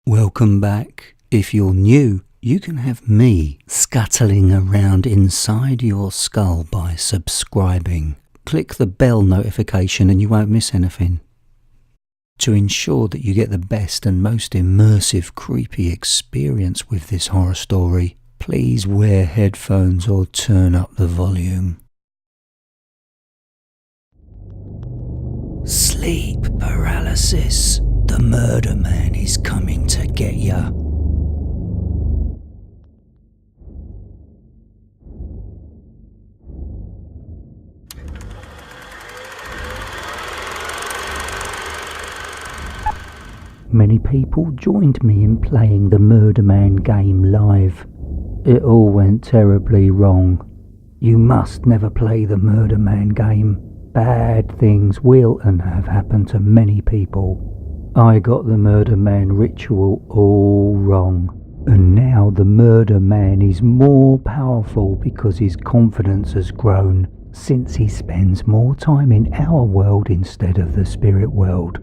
Welcome back. If you're new, you can have me scuttling around inside your skull by subscribing. Click the bell notification and you won't miss anything. To ensure that you get the best and most immersive creepy experience with this horror story, please wear headphones or turn up the volume. Sleep paralysis. The murder man is coming to get ya. Many people joined me in playing the Murder Man game live. It all went terribly wrong. You must never play the Murder Man game. Bad things will and have happened to many people. I got the Murder Man ritual all wrong, and now the Murder Man is more powerful because his confidence has grown since he spends more time in our world instead of the spirit world.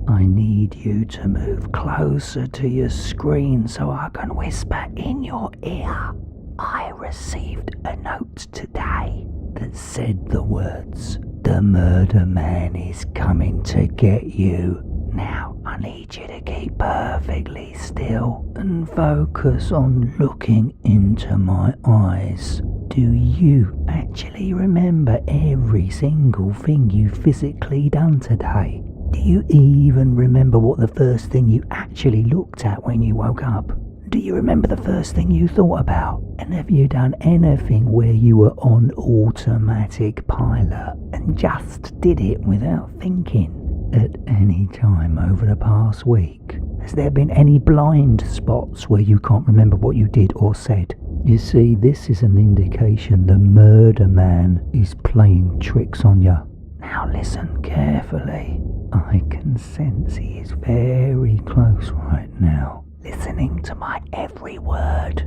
I need you to move closer to your screen so I can whisper in your ear. I received a note today that said the words, "The Murder Man is coming to get you." Now I need you to keep perfectly still and focus on looking into my eyes. Do you actually remember every single thing you physically done today? Do you even remember what the first thing you actually looked at when you woke up? Do you remember the first thing you thought about? And have you done anything where you were on automatic pilot and just did it without thinking? At any time over the past week, has there been any blind spots where you can't remember what you did or said? You see, this is an indication the Murder Man is playing tricks on you. Now listen carefully. I can sense he is very close right now, listening to my every word.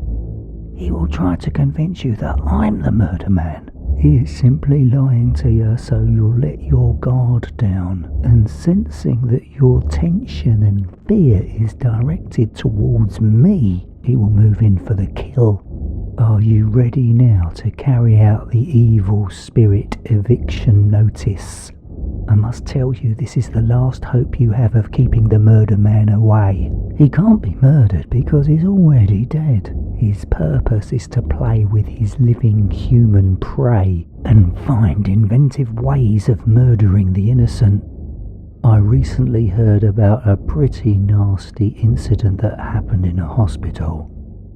He will try to convince you that I'm the Murder Man. He is simply lying to you so you'll let your guard down, and sensing that your tension and fear is directed towards me, he will move in for the kill. Are you ready now to carry out the evil spirit eviction notice? I must tell you, this is the last hope you have of keeping the Murder Man away. He can't be murdered because he's already dead. His purpose is to play with his living human prey and find inventive ways of murdering the innocent. I recently heard about a pretty nasty incident that happened in a hospital.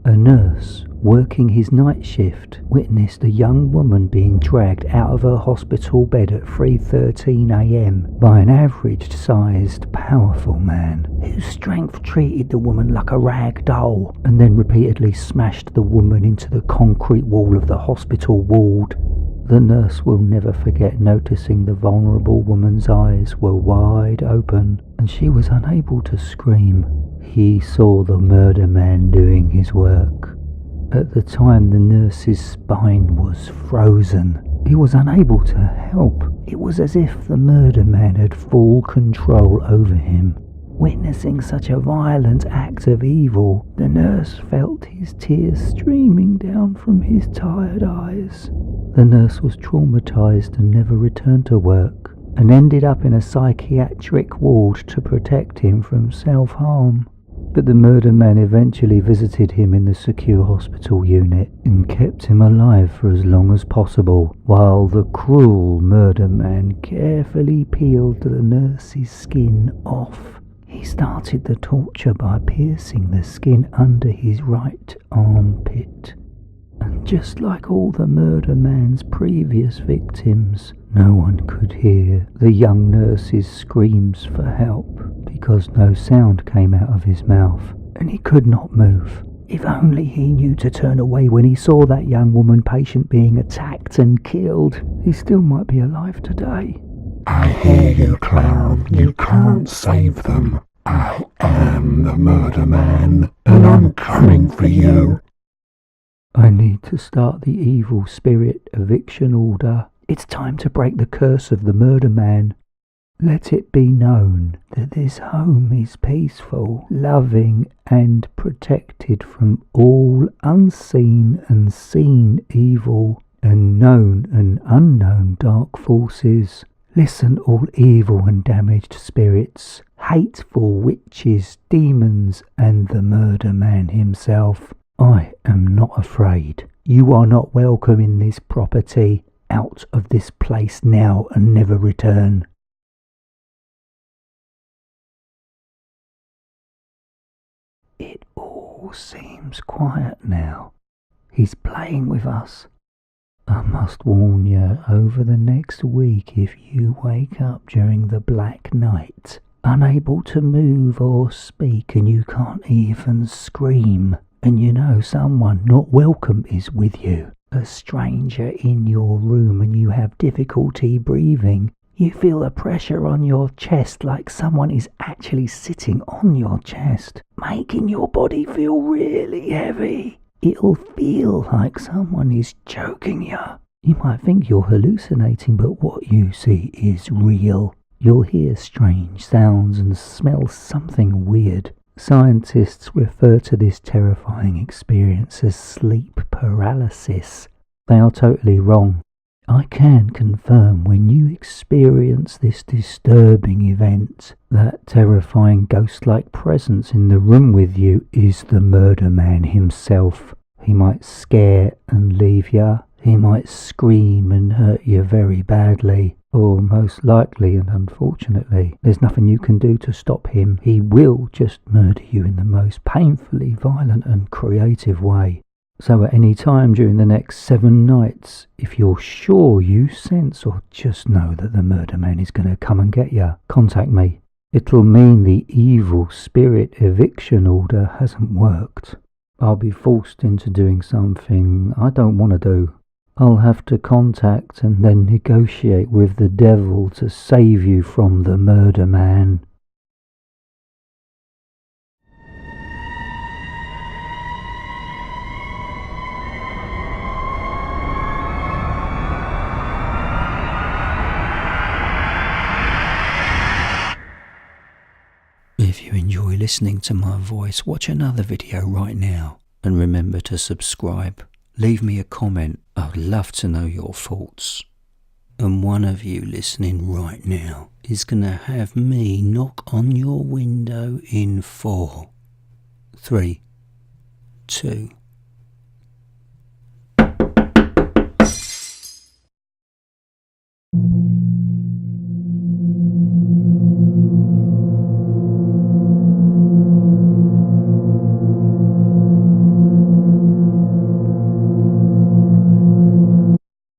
A nurse, working his night shift, witnessed a young woman being dragged out of her hospital bed at 3:13 a.m. by an average-sized, powerful man, whose strength treated the woman like a rag doll, and then repeatedly smashed the woman into the concrete wall of the hospital ward. The nurse will never forget noticing the vulnerable woman's eyes were wide open, and she was unable to scream. He saw the Murder Man doing his work. At the time, the nurse's spine was frozen. He was unable to help. It was as if the Murder Man had full control over him. Witnessing such a violent act of evil, the nurse felt his tears streaming down from his tired eyes. The nurse was traumatized and never returned to work, and ended up in a psychiatric ward to protect him from self-harm. But the Murder Man eventually visited him in the secure hospital unit and kept him alive for as long as possible, while the cruel Murder Man carefully peeled the nurse's skin off. He started the torture by piercing the skin under his right armpit. And just like all the Murder Man's previous victims, no one could hear the young nurse's screams for help because no sound came out of his mouth, and he could not move. If only he knew to turn away when he saw that young woman patient being attacked and killed, he still might be alive today. I hear you, clown. You can't save them. I am the Murder Man, and I'm coming for you. I need to start the evil spirit eviction order. It's time to break the curse of the Murder Man. Let it be known that this home is peaceful, loving and protected from all unseen and seen evil and known and unknown dark forces. Listen, all evil and damaged spirits, hateful witches, demons and the murder man himself. I am not afraid. You are not welcome in this property. Out of this place now and never return. It all seems quiet now. He's playing with us. I must warn you, over the next week, if you wake up during the black night, unable to move or speak, and you can't even scream, and you know someone not welcome is with you, a stranger in your room, and you have difficulty breathing, you feel a pressure on your chest like someone is actually sitting on your chest, making your body feel really heavy. It'll feel like someone is choking you. You might think you're hallucinating, but what you see is real. You'll hear strange sounds and smell something weird. Scientists refer to this terrifying experience as sleep paralysis. They are totally wrong. I can confirm when you experience this disturbing event, that terrifying ghost-like presence in the room with you is the murder man himself. He might scare and leave you. He might scream and hurt you very badly. Or most likely and unfortunately, there's nothing you can do to stop him. He will just murder you in the most painfully violent and creative way. So at any time during the next 7 nights, if you're sure you sense or just know that the murder man is going to come and get you, contact me. It'll mean the evil spirit eviction order hasn't worked. I'll be forced into doing something I don't want to do. I'll have to contact and then negotiate with the devil to save you from the murder man. If you enjoy listening to my voice, watch another video right now. And remember to subscribe. Leave me a comment. I'd love to know your thoughts. And one of you listening right now is going to have me knock on your window in 4, 3, 2,